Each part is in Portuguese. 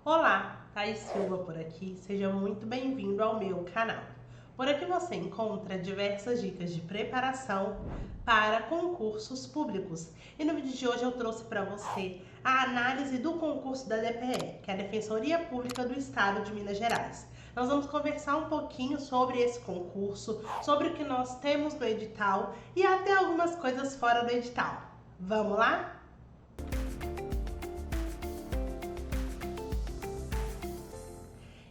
Olá, Thaís Silva por aqui, seja muito bem-vindo ao meu canal. Por aqui você encontra diversas dicas de preparação para concursos públicos. E no vídeo de hoje eu trouxe para você a análise do concurso da DPE, que é a Defensoria Pública do Estado de Minas Gerais. Nós vamos conversar um pouquinho sobre esse concurso, sobre o que nós temos no edital e até algumas coisas fora do edital. Vamos lá?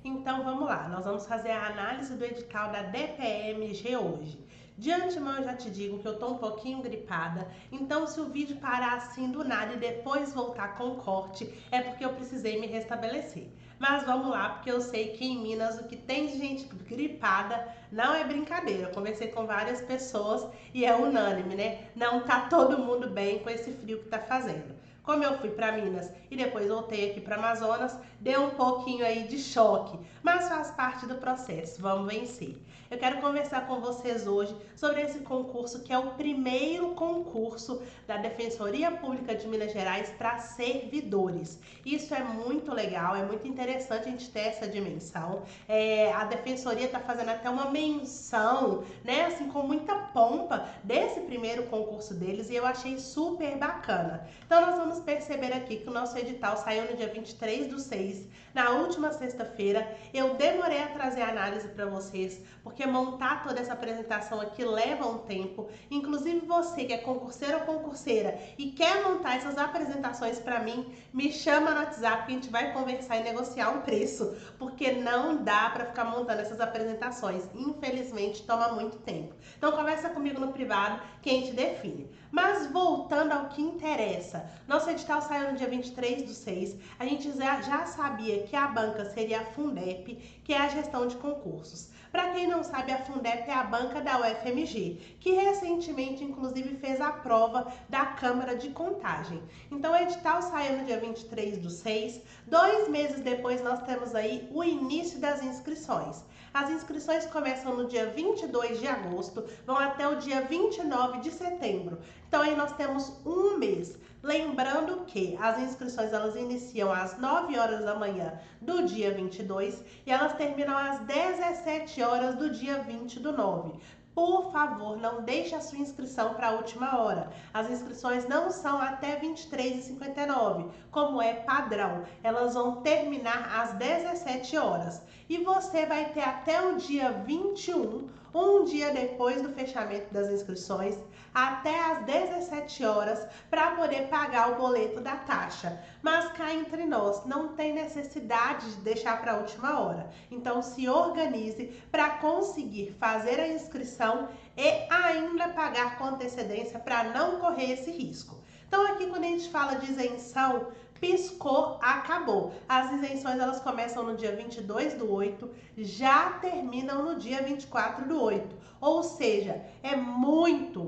Então vamos lá, nós vamos fazer a análise do edital da DPMG hoje. De antemão eu já te digo que eu tô um pouquinho gripada, então se o vídeo parar assim do nada e depois voltar com corte, é porque eu precisei me restabelecer. Mas vamos lá, porque eu sei que em Minas o que tem de gente gripada não é brincadeira. Eu conversei com várias pessoas e é unânime, né? Não tá todo mundo bem com esse frio que tá fazendo. Como eu fui para Minas e depois voltei aqui para Amazonas, deu um pouquinho aí de choque, mas faz parte do processo, vamos vencer. Eu quero conversar com vocês hoje sobre esse concurso que é o primeiro concurso da Defensoria Pública de Minas Gerais para servidores. Isso é muito legal, é muito interessante a gente ter essa dimensão. A Defensoria está fazendo até uma menção, né, assim, com muita pompa desse primeiro concurso deles e eu achei super bacana. Então nós vamos perceber aqui que o nosso edital saiu no dia 23/6, na última sexta-feira. Eu demorei a trazer a análise para vocês, porque montar toda essa apresentação aqui leva um tempo. Inclusive você que é concurseiro ou concurseira e quer montar essas apresentações para mim, me chama no WhatsApp que a gente vai conversar e negociar um preço, porque não dá para ficar montando essas apresentações. Infelizmente toma muito tempo. Então conversa comigo no privado que a gente define. Mas voltando ao que interessa, nosso edital saiu no dia 23/6, a gente já sabia que a banca seria a Fundep, que é a gestão de concursos. Para quem não sabe, a Fundep é a banca da UFMG, que recentemente, inclusive, fez a prova da Câmara de Contagem. Então, o edital saiu no dia 23/6, 2 meses depois nós temos aí o início das inscrições. As inscrições começam no dia 22 de agosto, vão até o dia 29 de setembro. Então, aí nós temos um mês. Lembrando que as inscrições elas iniciam às 9 horas da manhã do dia 22 e elas terminam às 17 horas do dia 20/9. Por favor, não deixe a sua inscrição para a última hora. As inscrições não são até 23h59, como é padrão. Elas vão terminar às 17 horas. E você vai ter até o dia 21, um dia depois do fechamento das inscrições, até às 17 horas, para poder pagar o boleto da taxa. Mas cá entre nós, não tem necessidade de deixar para a última hora. Então se organize para conseguir fazer a inscrição e ainda pagar com antecedência para não correr esse risco. Então aqui quando a gente fala de isenção, piscou, acabou. As isenções elas começam no dia 22/8, já terminam no dia 24/8. Ou seja, é muito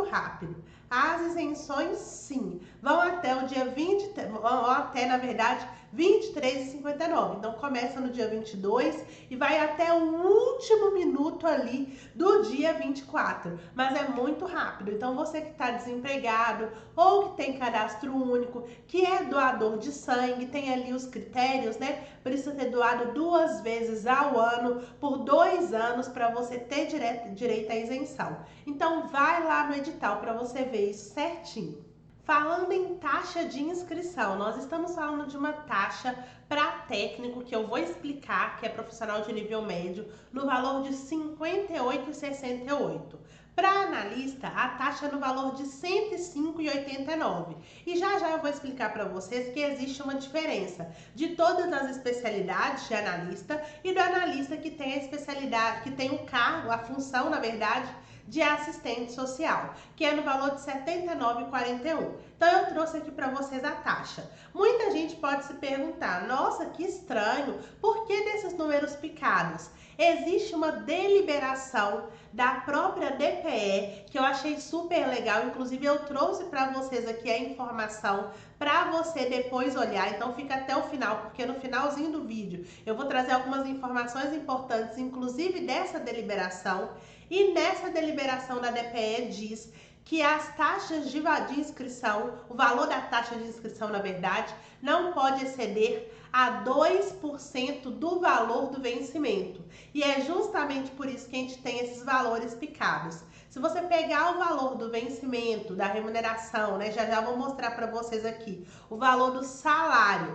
rápido. As isenções, sim, vão até o dia 20, vão até, na verdade, 23h59. Então, começa no dia 22 e vai até o último minuto ali do dia 24. Mas é muito rápido. Então, você que está desempregado ou que tem cadastro único, que é doador de sangue, tem ali os critérios, né? Precisa ter doado 2 vezes ao ano, por 2 anos, para você ter direito à isenção. Então, vai lá no edital para você ver isso certinho. Falando em taxa de inscrição, nós estamos falando de uma taxa para técnico, que eu vou explicar, que é profissional de nível médio, no valor de R$ 58,68. Para analista, a taxa é no valor de R$ 105,89. E já eu vou explicar para vocês que existe uma diferença de todas as especialidades de analista e do analista que tem a especialidade, que tem o cargo, a função, na verdade, de assistente social, que é no valor de R$ 79,41. Então eu trouxe aqui para vocês a taxa. Muita gente pode se perguntar, nossa, que estranho, por que desses números picados? Existe uma deliberação da própria DPE, que eu achei super legal, inclusive eu trouxe para vocês aqui a informação para você depois olhar, então fica até o final, porque no finalzinho do vídeo eu vou trazer algumas informações importantes, inclusive dessa deliberação, e nessa deliberação da DPE diz que as taxas de inscrição, o valor da taxa de inscrição, na verdade, não pode exceder a 2% do valor do vencimento. E é justamente por isso que a gente tem esses valores picados. Se você pegar o valor do vencimento, da remuneração, né? Já vou mostrar para vocês aqui, o valor do salário,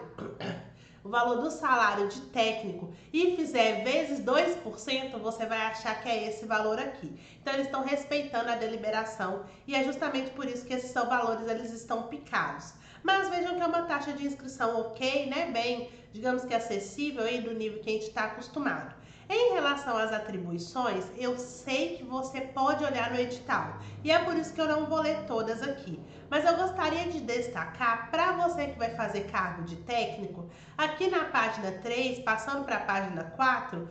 o valor do salário de técnico e fizer vezes 2%, você vai achar que é esse valor aqui. Então eles estão respeitando a deliberação e é justamente por isso que esses são valores, eles estão picados. Mas vejam que é uma taxa de inscrição ok, né? Bem, digamos que acessível aí do nível que a gente está acostumado. Em relação às atribuições, eu sei que você pode olhar no edital e é por isso que eu não vou ler todas aqui. Mas eu gostaria de destacar para você que vai fazer cargo de técnico, aqui na página 3, passando para a página 4,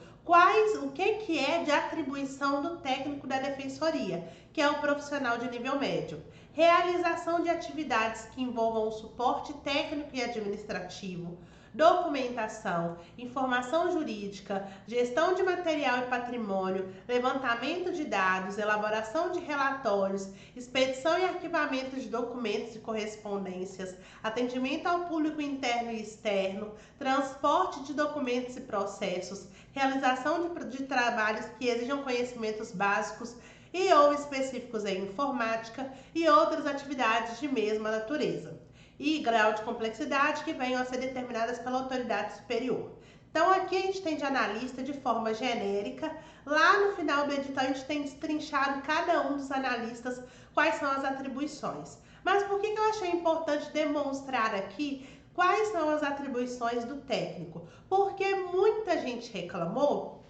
o que é de atribuição do técnico da defensoria, que é o profissional de nível médio. Realização de atividades que envolvam o suporte técnico e administrativo, documentação, informação jurídica, gestão de material e patrimônio, levantamento de dados, elaboração de relatórios, expedição e arquivamento de documentos e correspondências, atendimento ao público interno e externo, transporte de documentos e processos, realização de trabalhos que exijam conhecimentos básicos e ou específicos em informática e outras atividades de mesma natureza e grau de complexidade que venham a ser determinadas pela autoridade superior. Então aqui a gente tem de analista de forma genérica, lá no final do edital a gente tem destrinchado cada um dos analistas quais são as atribuições. Mas por que eu achei importante demonstrar aqui quais são as atribuições do técnico? Porque muita gente reclamou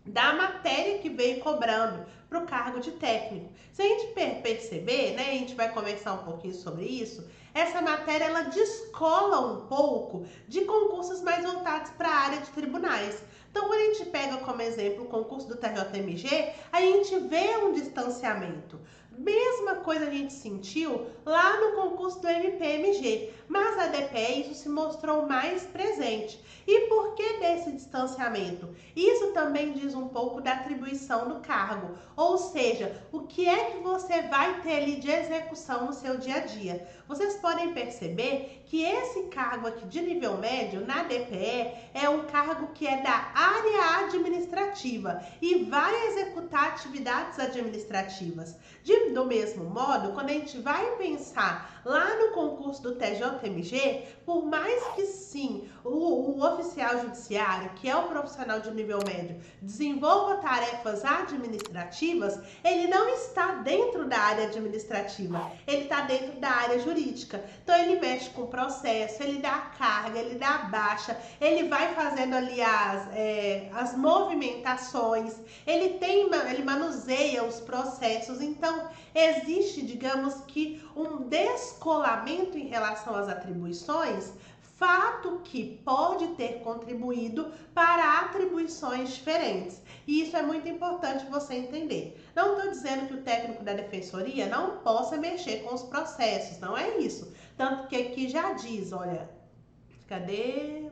da matéria que veio cobrando para o cargo de técnico. Se a gente perceber, né, a gente vai conversar um pouquinho sobre isso, essa matéria ela descola um pouco de concursos mais voltados para a área de tribunais. Então, quando a gente pega como exemplo o concurso do TJMG, a gente vê um distanciamento. Mesma coisa a gente sentiu lá no concurso do MPMG, mas a DPE isso se mostrou mais presente. E por que desse distanciamento? Isso também diz um pouco da atribuição do cargo, ou seja, o que é que você vai ter ali de execução no seu dia a dia. Vocês podem perceber que esse cargo aqui de nível médio na DPE é um cargo que é da área administrativa e vai executar atividades administrativas. Do mesmo modo, quando a gente vai pensar lá no concurso do TJMG, por mais que sim, o oficial judiciário, que é o profissional de nível médio, desenvolva tarefas administrativas, ele não está dentro da área administrativa, ele está dentro da área jurídica. Então ele mexe com o processo, ele dá carga, ele dá baixa, ele vai fazendo ali as movimentações, ele manuseia os processos. Então existe, digamos que, um descolamento em relação às atribuições, fato que pode ter contribuído para atribuições diferentes. E isso é muito importante você entender. Não estou dizendo que o técnico da defensoria não possa mexer com os processos, não é isso. Tanto que aqui já diz, olha, cadê?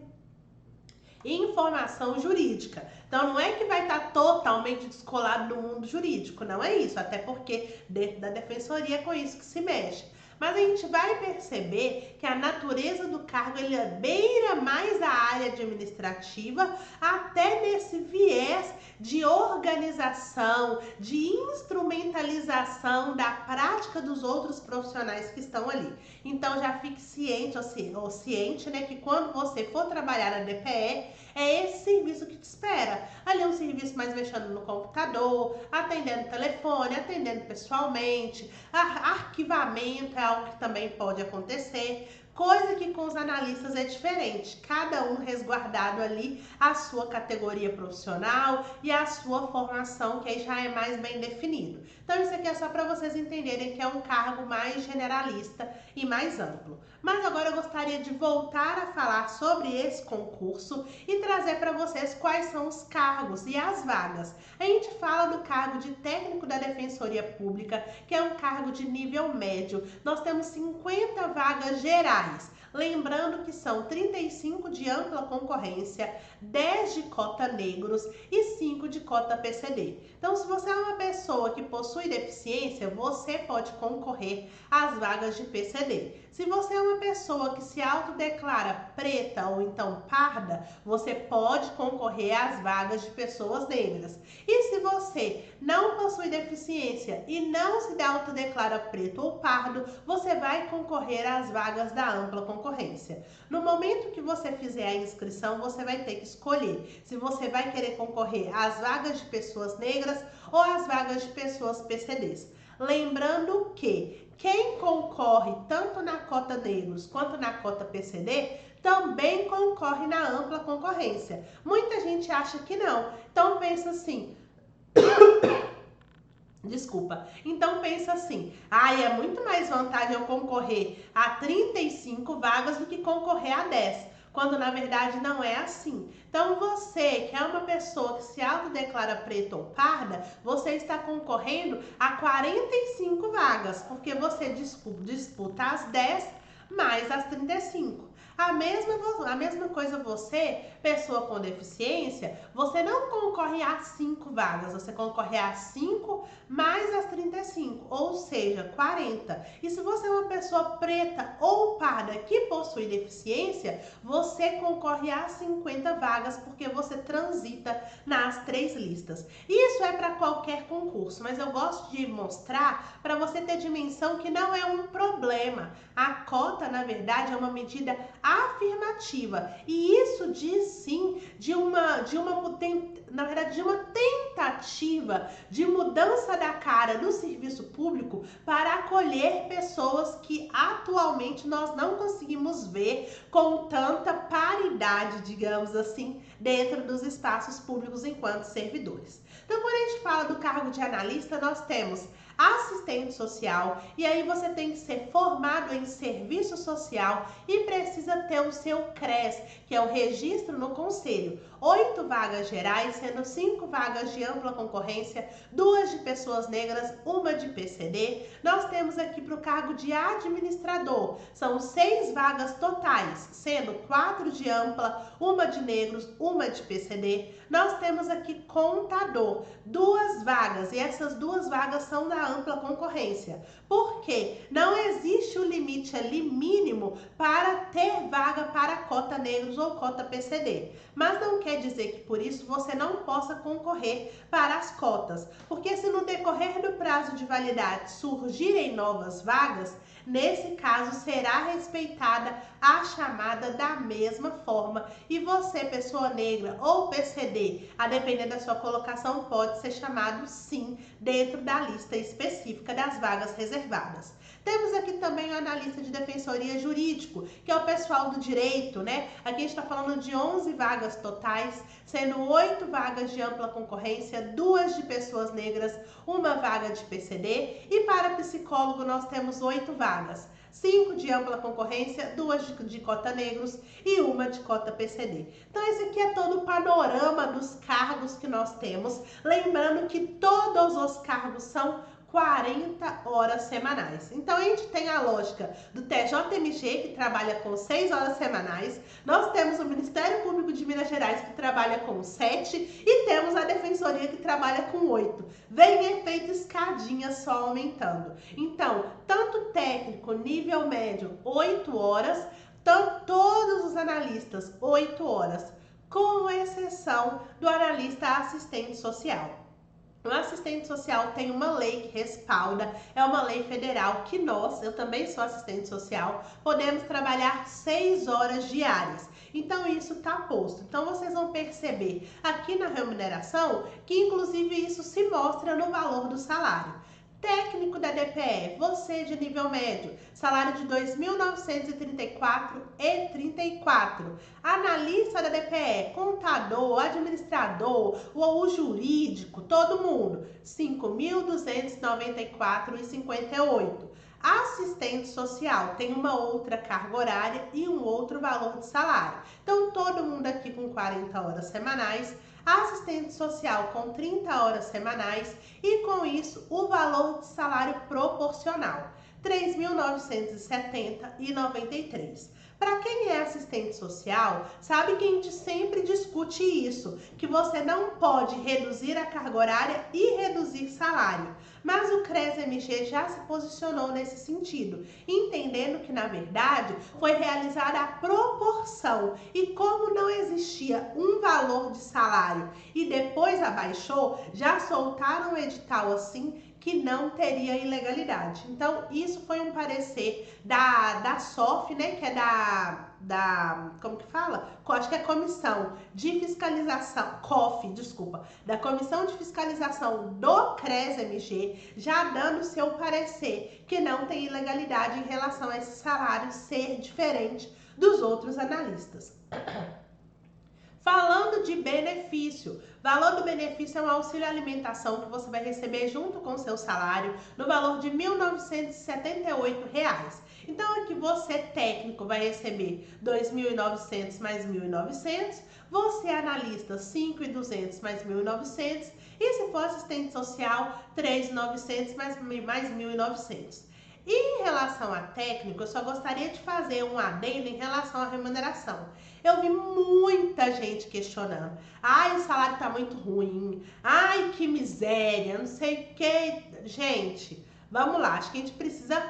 Informação jurídica. Então não é que vai estar totalmente descolado do mundo jurídico, não é isso, até porque dentro da defensoria é com isso que se mexe. Mas a gente vai perceber que a natureza do cargo ele beira mais a área administrativa, até nesse viés de organização, de instrumentalização da prática dos outros profissionais que estão ali. Então já fique ciente, ou ciente, né, que quando você for trabalhar na DPE, é esse serviço que te espera. Ali é um serviço mais mexendo no computador, atendendo telefone, atendendo pessoalmente, arquivamento é algo que também pode acontecer, coisa que com os analistas é diferente, cada um resguardado ali a sua categoria profissional e a sua formação, que aí já é mais bem definido. Então isso aqui é só para vocês entenderem que é um cargo mais generalista e mais amplo. Mas agora eu gostaria de voltar a falar sobre esse concurso e trazer para vocês quais são os cargos e as vagas. A gente fala do cargo de técnico da Defensoria Pública, que é um cargo de nível médio. Nós temos 50 vagas gerais. Lembrando que são 35 de ampla concorrência, 10 de cota negros e 5 de cota PCD. Então, se você é uma pessoa que possui deficiência, você pode concorrer às vagas de PCD. Se você é uma pessoa que se autodeclara preta ou então parda, você pode concorrer às vagas de pessoas negras. E se você não possui deficiência e não se autodeclara preto ou pardo, você vai concorrer às vagas da ampla concorrência. No momento que você fizer a inscrição, você vai ter que escolher se você vai querer concorrer às vagas de pessoas negras ou às vagas de pessoas PCDs. Lembrando que quem concorre tanto na cota negros quanto na cota PCD também concorre na ampla concorrência. Muita gente acha que não, então pensa assim... Desculpa. Então pensa assim, é muito mais vantagem eu concorrer a 35 vagas do que concorrer a 10, quando na verdade não é assim. Então você, que é uma pessoa que se autodeclara preta ou parda, você está concorrendo a 45 vagas, porque você disputa as 10 mais as 35. A mesma coisa você, pessoa com deficiência, você não concorre a 5 vagas, você concorre a 5 mais as 35, ou seja, 40. E se você é uma pessoa preta ou parda que possui deficiência, você concorre a 50 vagas, porque você transita nas 3 listas. Isso é para qualquer concurso, mas eu gosto de mostrar para você ter dimensão que não é um problema. A cota, na verdade, é uma medida afirmativa, e isso diz sim de uma tentativa de mudança da cara do serviço público para acolher pessoas que atualmente nós não conseguimos ver com tanta paridade, digamos assim, dentro dos espaços públicos enquanto servidores. Então, quando a gente fala do cargo de analista, nós temos assistente social, e aí você tem que ser formado em serviço social e precisa ter o seu CRES, que é o registro no conselho. 8 vagas gerais, sendo 5 vagas de ampla concorrência, 2 de pessoas negras, 1 de PCD. Nós temos aqui para o cargo de administrador, são 6 vagas totais, sendo 4 de ampla, 1 de negros, 1 de PCD. Nós temos aqui contador, 2 vagas, e essas 2 vagas são da ampla concorrência. Por quê? Não existe o limite ali mínimo para ter vaga para cota negros ou cota PCD. Mas não quer dizer que por isso você não possa concorrer para as cotas. Porque se no decorrer do prazo de validade surgirem novas vagas, nesse caso será respeitada a chamada da mesma forma. E você, pessoa negra ou PCD, a depender da sua colocação, pode ser chamado sim dentro da lista específica das vagas reservadas. Temos aqui também o analista de defensoria jurídico, que é o pessoal do direito, né? Aqui a gente está falando de 11 vagas totais, sendo 8 vagas de ampla concorrência, 2 de pessoas negras, 1 vaga de PCD. E para psicólogo nós temos 8 vagas. 5 de ampla concorrência, 2 de cota negros e 1 de cota PCD. Então esse aqui é todo o panorama dos cargos que nós temos. Lembrando que todos os cargos são 40 horas semanais. Então a gente tem a lógica do TJMG, que trabalha com 6 horas semanais, nós temos o Ministério Público de Minas Gerais, que trabalha com 7, e temos a Defensoria, que trabalha com 8. Vem efeito escadinha só aumentando. Então, tanto técnico, nível médio, 8 horas, todos os analistas, 8 horas, com exceção do analista assistente social. O assistente social tem uma lei que respalda, é uma lei federal que eu também sou assistente social, podemos trabalhar 6 horas diárias. Então isso está posto. Então vocês vão perceber aqui na remuneração que inclusive isso se mostra no valor do salário. Técnico da DPE, você de nível médio, salário de R$ 2.934,34. Analista da DPE, contador, administrador, ou o jurídico, todo mundo, R$ 5.294,58. Assistente social tem uma outra carga horária e um outro valor de salário. Então, todo mundo aqui com 40 horas semanais, assistente social com 30 horas semanais e, com isso, o valor de salário proporcional, R$ 3.970,93. Para quem é assistente social, sabe que a gente sempre discute isso, que você não pode reduzir a carga horária e reduzir salário. Mas o CRES-MG já se posicionou nesse sentido, entendendo que, na verdade, foi realizada a proporção e como não existia um valor de salário e depois abaixou, já soltaram o edital assim que não teria ilegalidade. Então, isso foi um parecer da SOF, né, que é como que fala? Acho que é Comissão de Fiscalização, COF, desculpa, da Comissão de Fiscalização do CRES-MG, já dando seu parecer que não tem ilegalidade em relação a esse salário ser diferente dos outros analistas. Falando de benefício, valor do benefício é um auxílio alimentação que você vai receber junto com o seu salário no valor de R$ 1.978. Então aqui você técnico vai receber 2.900 mais 1.900, você analista 5.200 mais 1.900 e se for assistente social 3.900 mais 1.900. E em relação a técnico, eu só gostaria de fazer um adendo em relação à remuneração. Eu vi muita gente questionando. Ai, o salário tá muito ruim. Ai, que miséria, não sei o que. Gente, vamos lá. Acho que a gente precisa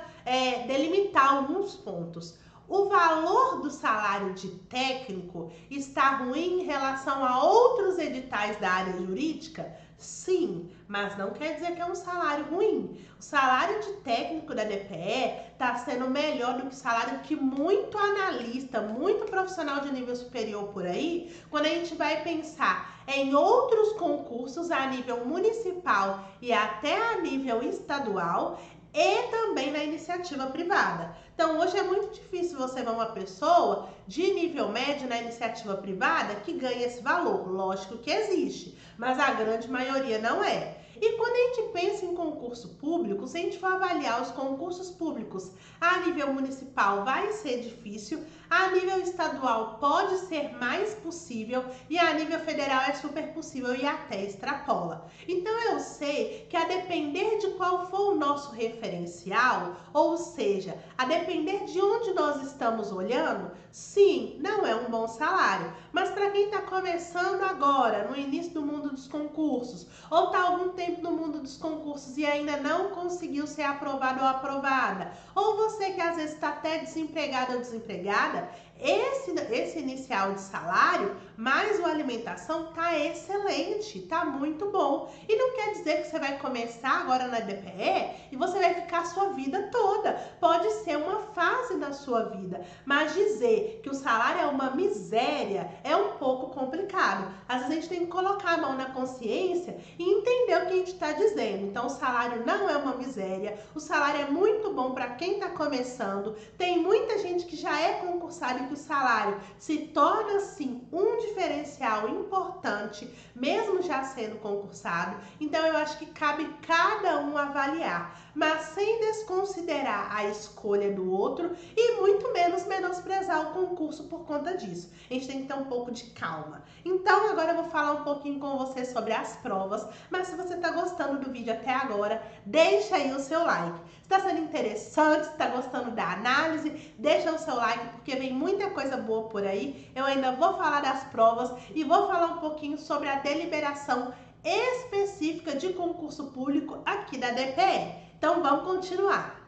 delimitar alguns pontos. O valor do salário de técnico está ruim em relação a outros editais da área jurídica? Sim, mas não quer dizer que é um salário ruim. O salário de técnico da DPE está sendo melhor do que o salário que muito analista, muito profissional de nível superior por aí, quando a gente vai pensar em outros concursos a nível municipal e até a nível estadual, e também na iniciativa privada. Então, hoje é muito difícil você ver uma pessoa de nível médio na iniciativa privada que ganha esse valor. Lógico que existe, mas a grande maioria não é. E quando a gente pensa em concurso público, se a gente for avaliar os concursos públicos a nível municipal, vai ser difícil, a nível estadual pode ser mais possível e a nível federal é super possível e até extrapola. Então eu sei que a depender de qual for o nosso referencial, ou seja, a depender de onde nós estamos olhando, sim, não é um bom salário. Mas para quem está começando agora, no início do mundo dos concursos, ou está há algum tempo no mundo dos concursos e ainda não conseguiu ser aprovado ou aprovada, ou você que às vezes está até desempregado ou desempregada, esse inicial de salário mais a alimentação tá excelente, tá muito bom. E não quer dizer que você vai começar agora na DPE e você vai ficar a sua vida toda. Pode ser uma fase na sua vida, mas dizer que o salário é uma miséria é um pouco complicado. Às vezes a gente tem que colocar a mão na consciência e entender o que a gente está dizendo. Então o salário não é uma miséria, o salário é muito bom para quem está começando. Tem muita gente que já é concursado e que o salário se torna assim um diferencial importante, mesmo já sendo concursado. Então eu acho que cabe cada um avaliar, mas sem desconsiderar a escolha do outro e muito menos menosprezar o concurso por conta disso. A gente tem que ter um pouco de calma. Então agora eu vou falar um pouquinho com você sobre as provas, mas se você está gostando do vídeo até agora, deixa aí o seu like. Se está sendo interessante, se está gostando da análise, deixa o seu like porque vem muita coisa boa por aí. Eu ainda vou falar das provas e vou falar um pouquinho sobre a deliberação específica de concurso público aqui da DPE. Então vamos continuar.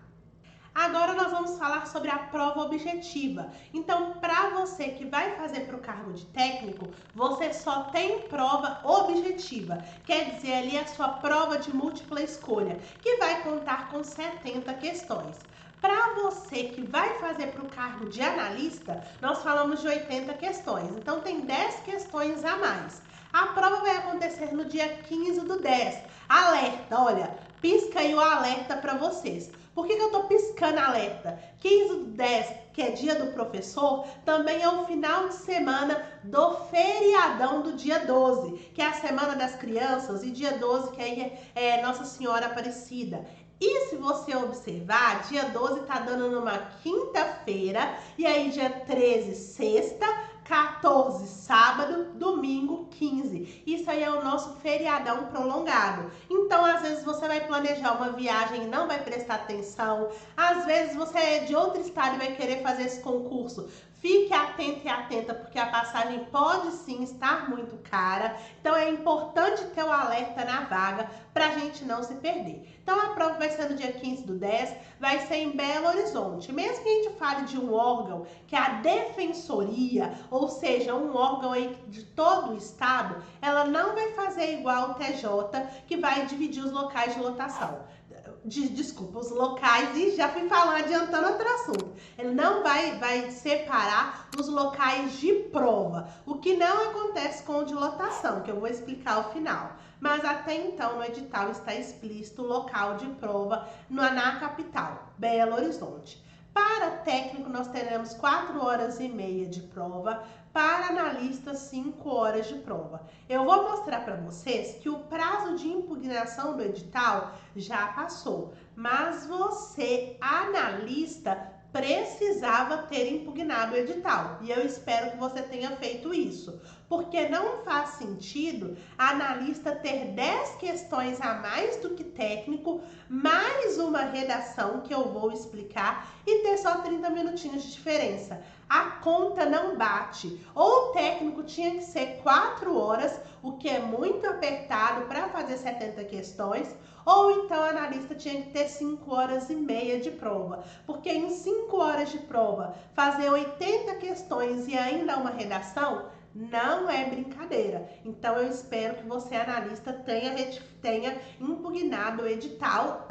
Agora nós vamos falar sobre a prova objetiva. Então, para você que vai fazer para o cargo de técnico, você só tem prova objetiva. Quer dizer, ali a sua prova de múltipla escolha, que vai contar com 70 questões. Para você que vai fazer para o cargo de analista, nós falamos de 80 questões. Então, tem 10 questões a mais. A prova vai acontecer no dia 15/10. Alerta, olha, pisca aí o alerta para vocês. Por que eu tô piscando alerta? 15/10, que é dia do professor, também é o final de semana do feriadão do dia 12, que é a Semana das Crianças, e dia 12, que aí é Nossa Senhora Aparecida. E se você observar, dia 12 tá dando numa quinta-feira, e aí dia 13, sexta, 14, sábado, domingo, 15. Isso aí é o nosso feriadão prolongado. Então, às vezes você vai planejar uma viagem e não vai prestar atenção. Às vezes você é de outro estado e vai querer fazer esse concurso. Fique atento e atenta, porque a passagem pode sim estar muito cara. Então é importante ter o alerta na vaga para a gente não se perder. Então a prova vai ser no dia 15/10, vai ser em Belo Horizonte. Mesmo que a gente fale de um órgão que é a Defensoria, ou seja, um órgão aí de todo o estado, ela não vai fazer igual o TJ, que vai dividir os locais de lotação. Desculpa, os locais, e já fui falar, adiantando outro assunto. Ele não vai separar os locais de prova, o que não acontece com o de lotação, que eu vou explicar ao final. Mas até então no edital está explícito o local de prova na capital, Belo Horizonte. Para técnico, nós teremos 4 horas e meia de prova. Para analista, 5 horas de prova. Eu vou mostrar para vocês que o prazo de impugnação do edital já passou. Mas você, analista, precisava ter impugnado o edital. E eu espero que você tenha feito isso. Porque não faz sentido a analista ter 10 questões a mais do que técnico, mais uma redação que eu vou explicar e ter só 30 minutinhos de diferença. A conta não bate. Ou o técnico tinha que ser 4 horas, o que é muito apertado para fazer 70 questões, ou então a analista tinha que ter 5 horas e meia de prova. Porque em 5 horas de prova, fazer 80 questões e ainda uma redação, não é brincadeira. Então eu espero que você, analista, tenha impugnado o edital,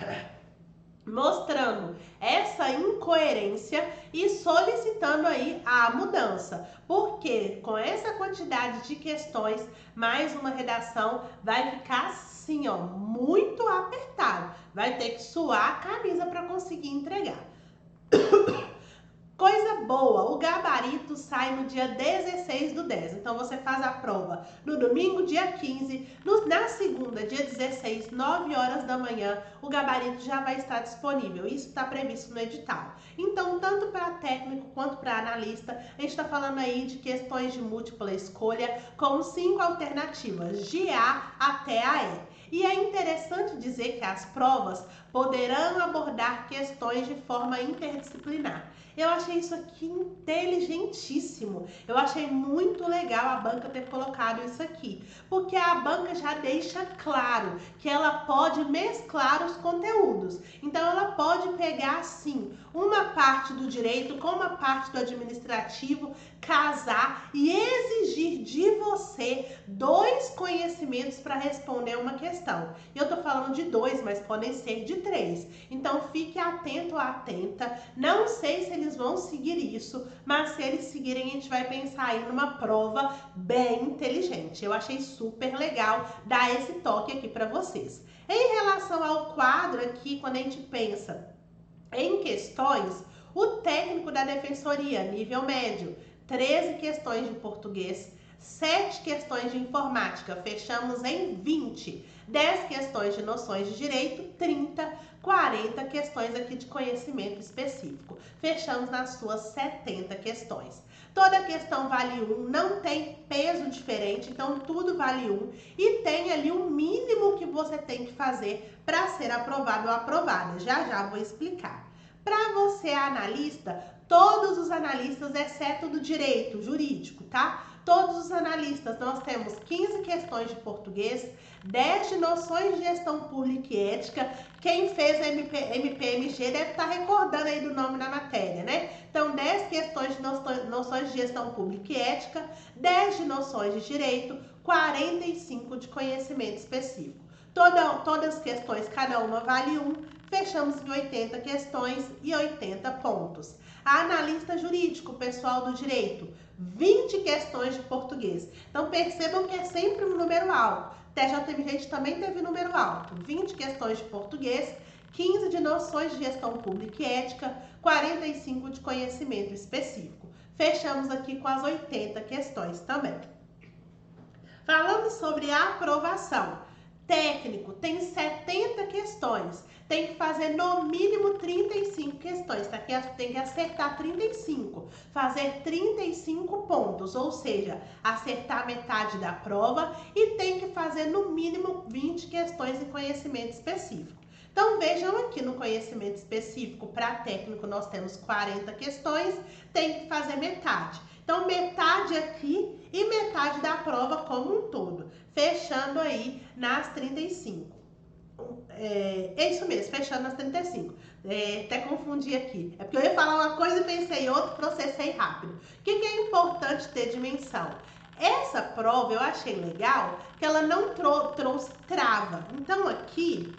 mostrando essa incoerência e solicitando aí a mudança. Porque com essa quantidade de questões, mais uma redação, vai ficar assim, ó, muito apertado. Vai ter que suar a camisa para conseguir entregar. Coisa boa, o gabarito sai no dia 16/10, então você faz a prova no domingo, dia 15, na segunda, dia 16, 9 horas da manhã, o gabarito já vai estar disponível, isso está previsto no edital. Então, tanto para técnico quanto para analista, a gente está falando aí de questões de múltipla escolha, com 5 alternativas, de A até a E. E é interessante dizer que as provas poderão abordar questões de forma interdisciplinar. Eu achei isso aqui inteligentíssimo. Eu achei muito legal a banca ter colocado isso aqui, porque a banca já deixa claro que ela pode mesclar os conteúdos. Então ela pode pegar assim uma parte do direito com uma parte do administrativo, casar e exigir de você 2 conhecimentos para responder uma questão. Eu tô falando de 2, mas podem ser de 3. Então fique atento, atenta. Não sei se eles vão seguir isso, mas se eles seguirem, a gente vai pensar aí numa prova bem inteligente. Eu achei super legal dar esse toque aqui para vocês. Em relação ao quadro aqui, quando a gente pensa em questões, o técnico da defensoria, nível médio, 13 questões de português, 7 questões de informática, fechamos em 20, 10 questões de noções de direito, 30, 40 questões aqui de conhecimento específico, fechamos nas suas 70 questões. Toda questão vale 1, não tem peso diferente, então tudo vale 1 e tem ali o mínimo que você tem que fazer para ser aprovado ou aprovada. Já vou explicar. Para você, analista, todos os analistas, exceto do direito jurídico, tá? Todos os analistas, nós temos 15 questões de português, 10 de noções de gestão pública e ética. Quem fez a MPMG deve estar recordando aí do nome da matéria, né? Então, 10 questões de noções de gestão pública e ética, 10 de noções de direito, 45 de conhecimento específico. Todas as questões, cada uma vale 1, fechamos em 80 questões e 80 pontos. A analista jurídico, pessoal do direito, 20 questões de português. Então percebam que é sempre um número alto. TJMG também teve número alto, 20 questões de português, 15 de noções de gestão pública e ética, 45 de conhecimento específico. Fechamos aqui com as 80 questões também. Falando sobre a aprovação, técnico tem 70 questões, tem que fazer no mínimo 35 questões, tá? Tem que acertar 35, fazer 35 pontos, ou seja, acertar metade da prova e tem que fazer no mínimo 20 questões em conhecimento específico. Então vejam aqui no conhecimento específico para técnico nós temos 40 questões, tem que fazer metade. Então metade aqui e metade da prova como um todo, fechando aí nas 35. É isso mesmo, fechando nas 35. Até confundi aqui. É porque eu ia falar uma coisa e pensei em outra, processei rápido. O que é importante ter dimensão? Essa prova eu achei legal que ela não trouxe trava. Então aqui,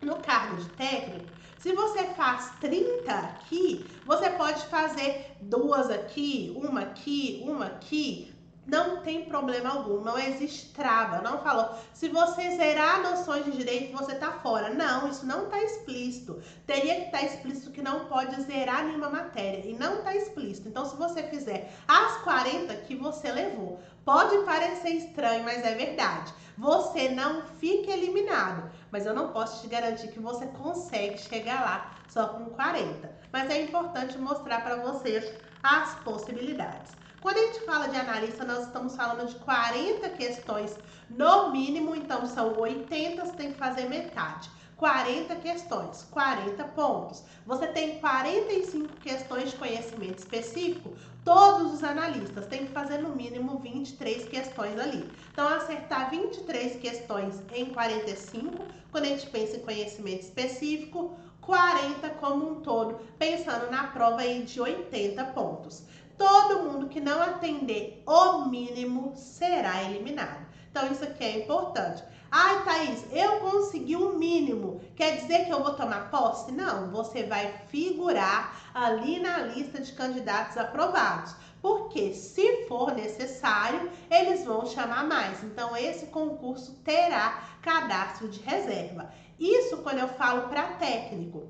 no cargo de técnico, se você faz 30 aqui, você pode fazer duas aqui, uma aqui, uma aqui. Não tem problema algum, não existe trava. Não falou, se você zerar noções de direito, você tá fora. Não, isso não tá explícito. Teria que estar explícito que não pode zerar nenhuma matéria. E não tá explícito. Então, se você fizer as 40 que você levou, pode parecer estranho, mas é verdade. Você não fica eliminado. Mas eu não posso te garantir que você consegue chegar lá só com 40. Mas é importante mostrar para vocês as possibilidades. Quando a gente fala de analista, nós estamos falando de 40 questões no mínimo, então são 80, você tem que fazer metade. 40 questões, 40 pontos. Você tem 45 questões de conhecimento específico, todos os analistas têm que fazer no mínimo 23 questões ali. Então, acertar 23 questões em 45, quando a gente pensa em conhecimento específico, 40 como um todo, pensando na prova aí de 80 pontos. Todo mundo que não atender o mínimo será eliminado. Então, isso aqui é importante. Ai, Thaís, eu consegui o mínimo. Quer dizer que eu vou tomar posse? Não, você vai figurar ali na lista de candidatos aprovados. Porque, se for necessário, eles vão chamar mais. Então, esse concurso terá cadastro de reserva. Isso quando eu falo para técnico.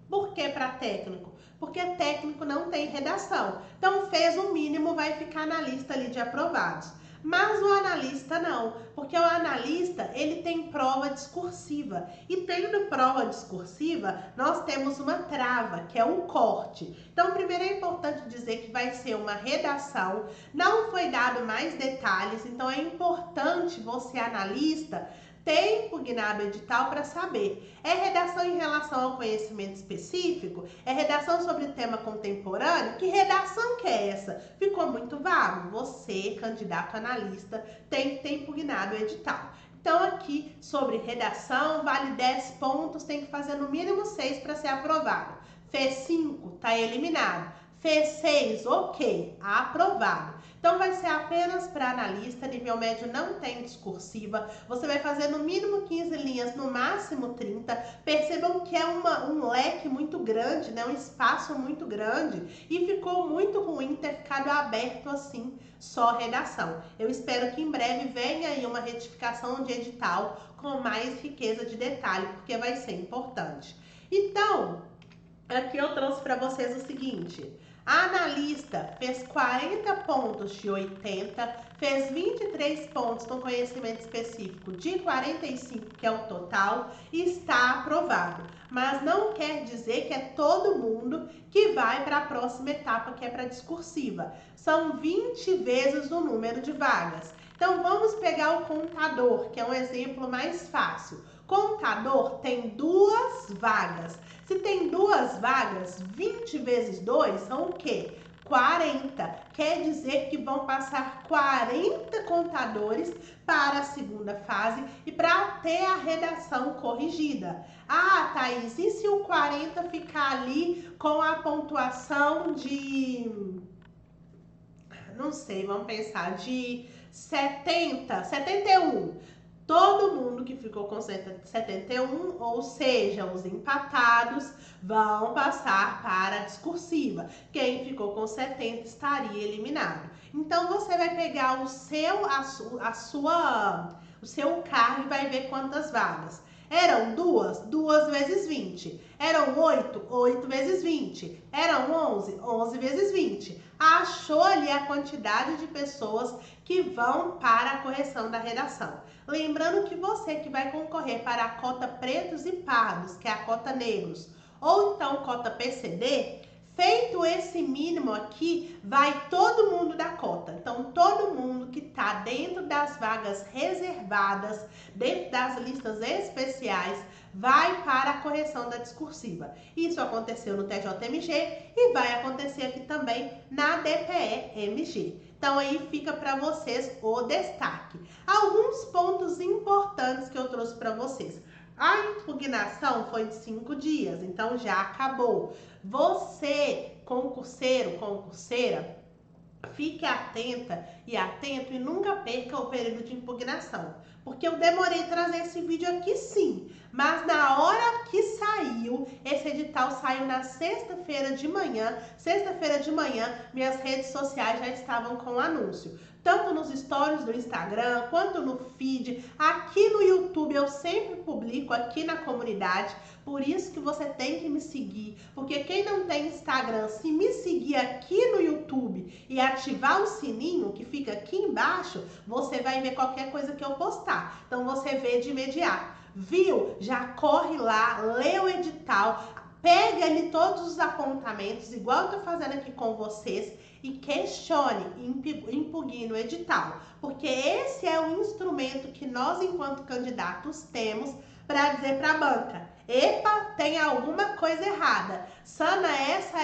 Por que para técnico? Porque técnico não tem redação. Então, fez o mínimo, vai ficar na lista ali de aprovados. Mas o analista não, porque o analista, ele tem prova discursiva. E tendo prova discursiva, nós temos uma trava, que é o corte. Então, primeiro é importante dizer que vai ser uma redação. Não foi dado mais detalhes, então é importante você, analista, ter impugnado o edital para saber. É redação em relação ao conhecimento específico? É redação sobre tema contemporâneo? Que redação que é essa? Ficou muito vago. Você, candidato analista, tem que ter impugnado o edital. Então, aqui, sobre redação, vale 10 pontos, tem que fazer no mínimo 6 para ser aprovado. Fez 5, tá eliminado. Fez 6, ok, aprovado. Então, vai ser apenas para analista, nível médio não tem discursiva. Você vai fazer no mínimo 15 linhas, no máximo 30. Percebam que é um leque muito grande, né? Um espaço muito grande. E ficou muito ruim ter ficado aberto assim, só redação. Eu espero que em breve venha aí uma retificação de edital com mais riqueza de detalhe, porque vai ser importante. Então, aqui eu trouxe para vocês o seguinte. A analista fez 40 pontos de 80, fez 23 pontos no conhecimento específico de 45, que é o total, e está aprovado. Mas não quer dizer que é todo mundo que vai para a próxima etapa, que é para a discursiva. São 20 vezes o número de vagas. Então, vamos pegar o contador, que é um exemplo mais fácil. Contador tem 2 vagas. Se tem 2 vagas, 20 vezes 2 são o quê? 40. Quer dizer que vão passar 40 contadores para a segunda fase e para ter a redação corrigida. Ah, Thaís, e se o 40 ficar ali com a pontuação de... não sei, vamos pensar, de 70, 71. Todo mundo que ficou com 71, ou seja, os empatados, vão passar para a discursiva. Quem ficou com 70 estaria eliminado. Então, você vai pegar o seu cargo e vai ver quantas vagas. Eram 2? 2 vezes 20. Eram 8? 8 vezes 20. Eram 11? 11 vezes 20. Achou ali a quantidade de pessoas que vão para a correção da redação. Lembrando que você que vai concorrer para a cota pretos e pardos, que é a cota negros, ou então cota PCD, Feito esse mínimo aqui, vai todo mundo da cota. Então, todo mundo que está dentro das vagas reservadas, dentro das listas especiais, vai para a correção da discursiva. Isso aconteceu no TJMG e vai acontecer aqui também na DPE-MG. Então, aí fica para vocês o destaque. Alguns pontos importantes que eu trouxe para vocês. A impugnação foi de 5 dias, então já acabou. Você, concurseiro, concurseira, fique atenta e atento e nunca perca o período de impugnação. Porque eu demorei a trazer esse vídeo aqui sim, mas na hora que saiu, esse edital saiu na sexta-feira de manhã. Sexta-feira de manhã, minhas redes sociais já estavam com o anúncio. Tanto nos stories do Instagram, quanto no feed. Aqui no YouTube eu sempre publico aqui na comunidade. Por isso que você tem que me seguir. Porque quem não tem Instagram, se me seguir aqui no YouTube e ativar o sininho que fica aqui embaixo, você vai ver qualquer coisa que eu postar. Então você vê de imediato. Viu? Já corre lá, lê o edital, pega ali todos os apontamentos, igual eu tô fazendo aqui com vocês, e questione, impugne o edital. Porque esse é o instrumento que nós, enquanto candidatos, temos para dizer para a banca: epa, tem alguma coisa errada. Sana essa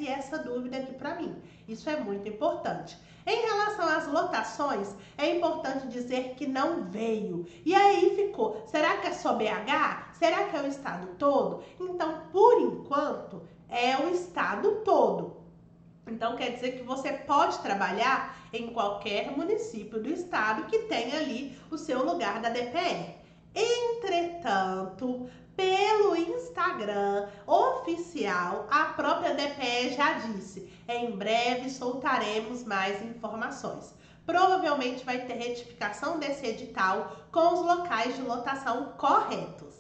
e essa dúvida aqui para mim. Isso é muito importante. Em relação às lotações, é importante dizer que não veio. E aí ficou, será que é só BH? Será que é o estado todo? Então, por enquanto, é o estado todo. Então, quer dizer que você pode trabalhar em qualquer município do estado que tenha ali o seu lugar da DPE. Entretanto, pelo Instagram oficial, a própria DPE já disse: em breve soltaremos mais informações. Provavelmente vai ter retificação desse edital com os locais de lotação corretos.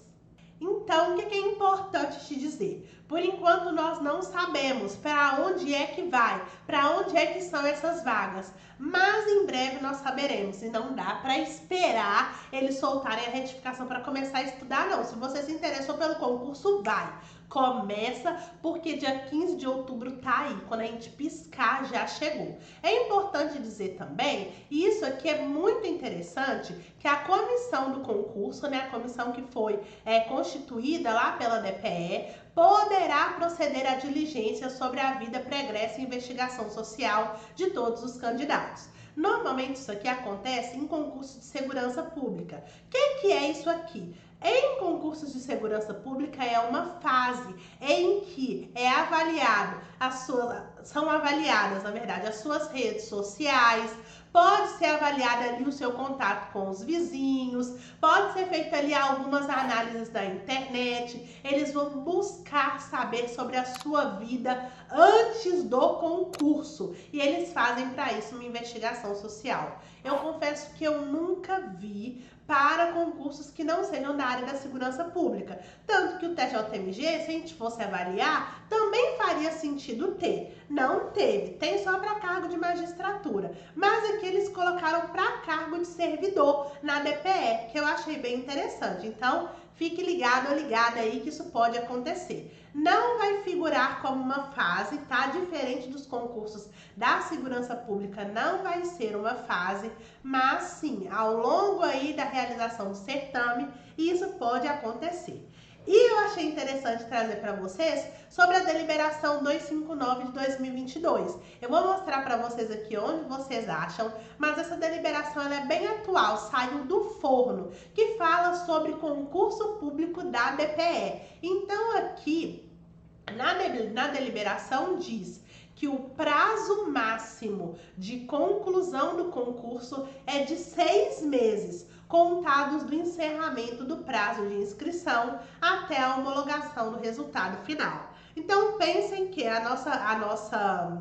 Então, o que é importante te dizer? Por enquanto, nós não sabemos para onde é que vai, para onde é que são essas vagas. Mas em breve nós saberemos. E não dá para esperar eles soltarem a retificação para começar a estudar, não. Se você se interessou pelo concurso, vai. Começa, porque dia 15 de outubro tá aí. Quando a gente piscar, já chegou. É importante dizer também, e isso aqui é muito interessante, que a comissão do concurso, né, a comissão que foi constituída lá pela DPE, poderá proceder à diligência sobre a vida pregressa e investigação social de todos os candidatos. Normalmente isso aqui acontece em concurso de segurança pública. O que é isso aqui? Em concursos de segurança pública é uma fase em que são avaliadas, na verdade, as suas redes sociais, pode ser avaliado ali o seu contato com os vizinhos, pode ser feito ali algumas análises da internet, eles vão buscar saber sobre a sua vida antes do concurso e eles fazem para isso uma investigação social. Eu confesso que eu nunca vi para concursos que não sejam da área da segurança pública. Tanto que o TJMG, se a gente fosse avaliar, também faria sentido ter. Não teve, tem só para cargo de magistratura. Mas aqui eles colocaram para cargo de servidor na DPE, que eu achei bem interessante. Então, fique ligado ou ligada aí que isso pode acontecer. Não vai figurar como uma fase, tá? Diferente dos concursos da segurança pública, não vai ser uma fase, mas sim, ao longo aí da realização do certame, isso pode acontecer. E eu achei interessante trazer para vocês sobre a deliberação 259 de 2022. Eu vou mostrar para vocês aqui onde vocês acham, mas essa deliberação ela é bem atual, saiu do forno, que fala sobre concurso público da DPE. Então aqui, na deliberação diz que o prazo máximo de conclusão do concurso é de 6 meses, contados do encerramento do prazo de inscrição até a homologação do resultado final. Então pensem que a nossa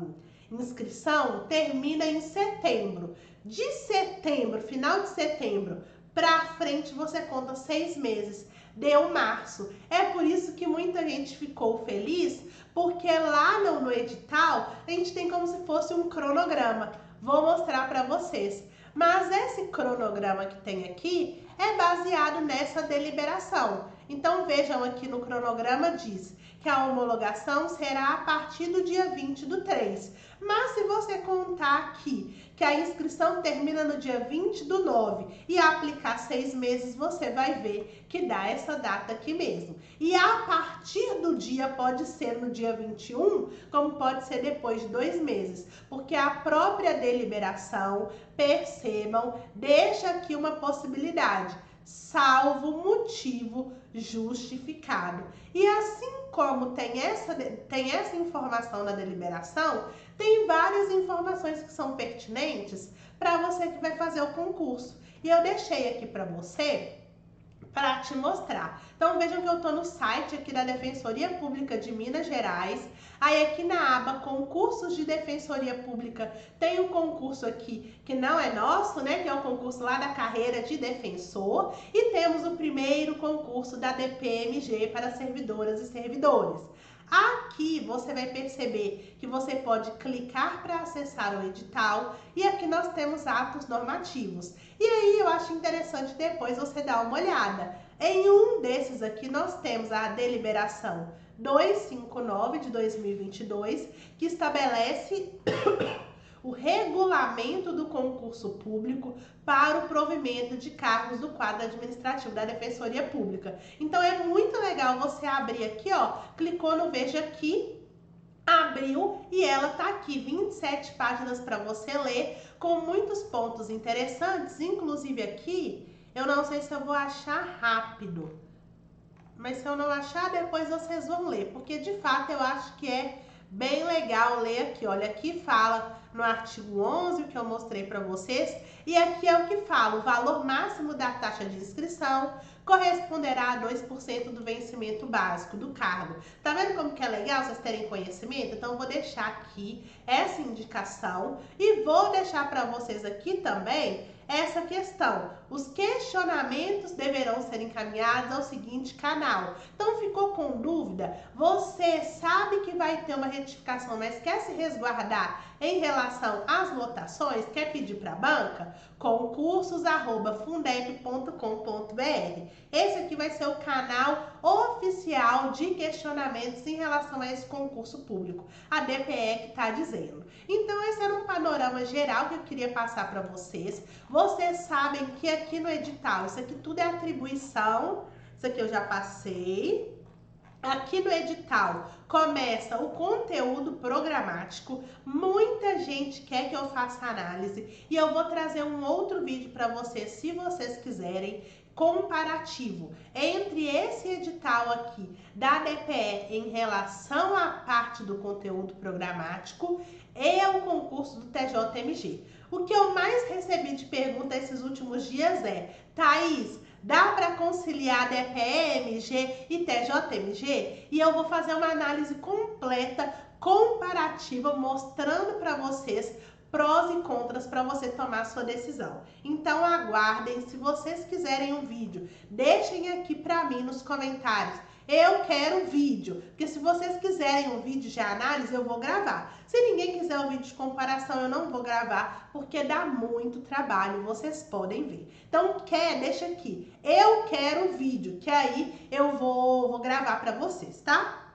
inscrição termina em setembro. De setembro, final de setembro, para frente você conta 6 meses. Deu março. É por isso que muita gente ficou feliz, porque lá no edital a gente tem como se fosse um cronograma. Vou mostrar para vocês. Mas esse cronograma que tem aqui é baseado nessa deliberação. Então vejam aqui no cronograma diz que que a homologação será a partir do dia 20/3. Mas se você contar aqui que a inscrição termina no dia 20/9 e aplicar 6 meses, você vai ver que dá essa data aqui mesmo. E a partir do dia, pode ser no dia 21, como pode ser depois de 2 meses, porque a própria deliberação, percebam, deixa aqui uma possibilidade, salvo motivo justificado. E assim como tem essa informação na deliberação, tem várias informações que são pertinentes para você que vai fazer o concurso. E eu deixei aqui para você para te mostrar. Então vejam que eu estou no site aqui da Defensoria Pública de Minas Gerais. Aí aqui na aba concursos de Defensoria Pública tem um concurso aqui que não é nosso, né? Que é o concurso lá da carreira de defensor. E temos o primeiro concurso da DPMG para servidoras e servidores. Aqui você vai perceber que você pode clicar para acessar o edital e aqui nós temos atos normativos. E aí eu acho interessante depois você dar uma olhada. Em um desses aqui nós temos a deliberação 259 de 2022, que estabelece o regulamento do concurso público para o provimento de cargos do quadro administrativo da Defensoria Pública. Então é muito legal você abrir aqui, ó, clicou no Veja Aqui, abriu e ela tá aqui, 27 páginas para você ler, com muitos pontos interessantes, inclusive aqui, eu não sei se eu vou achar rápido, mas se eu não achar, depois vocês vão ler, porque de fato eu acho que é bem legal ler aqui. Olha, aqui fala no artigo 11, o que eu mostrei para vocês, e aqui é o que fala: o valor máximo da taxa de inscrição corresponderá a 2% do vencimento básico do cargo. Tá vendo como que é legal vocês terem conhecimento? Então eu vou deixar aqui essa indicação e vou deixar para vocês aqui também essa questão. Os questionamentos deverão ser encaminhados ao seguinte canal. Então ficou com dúvida? Você sabe que vai ter uma retificação, mas quer se resguardar em relação às lotações? Quer pedir para a banca? concursos@fundep.com.br. Esse aqui vai ser o canal oficial de questionamentos em relação a esse concurso público. A DPE que está dizendo. Então esse era um panorama geral que eu queria passar para vocês. Vocês sabem que aqui no edital, isso aqui tudo é atribuição, isso aqui eu já passei. Aqui no edital começa o conteúdo programático. Muita gente quer que eu faça análise e eu vou trazer um outro vídeo para vocês, se vocês quiserem, comparativo entre esse edital aqui da DPE em relação à parte do conteúdo programático e o concurso do TJMG. O que eu mais recebi de pergunta esses últimos dias é: Thaís, dá para conciliar DPE-MG e TJMG? E eu vou fazer uma análise completa, comparativa, mostrando para vocês prós e contras para você tomar a sua decisão. Então aguardem, se vocês quiserem um vídeo, deixem aqui para mim nos comentários. Eu quero vídeo, porque se vocês quiserem um vídeo de análise, eu vou gravar. Se ninguém quiser um vídeo de comparação, eu não vou gravar, porque dá muito trabalho, vocês podem ver. Então, deixa aqui. Eu quero vídeo, que aí eu vou gravar para vocês, tá?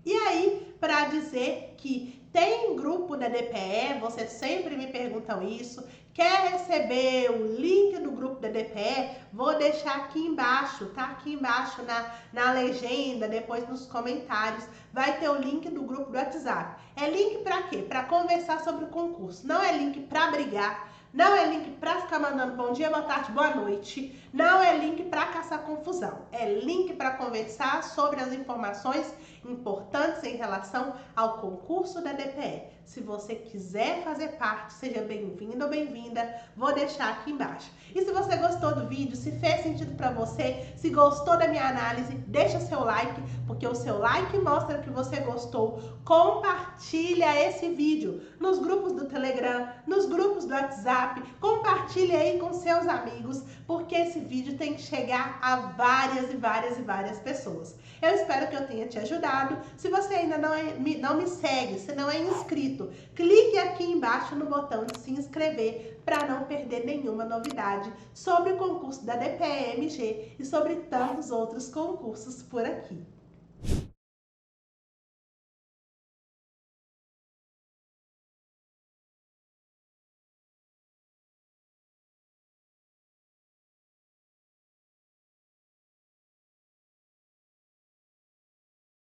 E aí, para dizer que tem grupo da DPE, vocês sempre me perguntam isso. Quer receber o link do grupo da DPE? Vou deixar aqui embaixo, tá? Aqui embaixo na legenda, depois nos comentários, vai ter o link do grupo do WhatsApp. É link para quê? Para conversar sobre o concurso. Não é link para brigar. Não é link para ficar mandando bom dia, boa tarde, boa noite. Não é link para caçar confusão. É link para conversar sobre as informações importantes em relação ao concurso da DPE. Se você quiser fazer parte, seja bem-vindo ou bem-vinda. Vou deixar aqui embaixo. E se você gostou do vídeo, se fez sentido para você, se gostou da minha análise, deixa seu like, porque o seu like mostra que você gostou. Compartilha esse vídeo nos grupos do Telegram, nos grupos do WhatsApp. Compartilha aí com seus amigos, porque esse vídeo tem que chegar a várias pessoas. Eu espero que eu tenha te ajudado. Se você ainda não me segue, se não é inscrito, clique aqui embaixo no botão de se inscrever para não perder nenhuma novidade sobre o concurso da DPE-MG e sobre tantos outros concursos por aqui.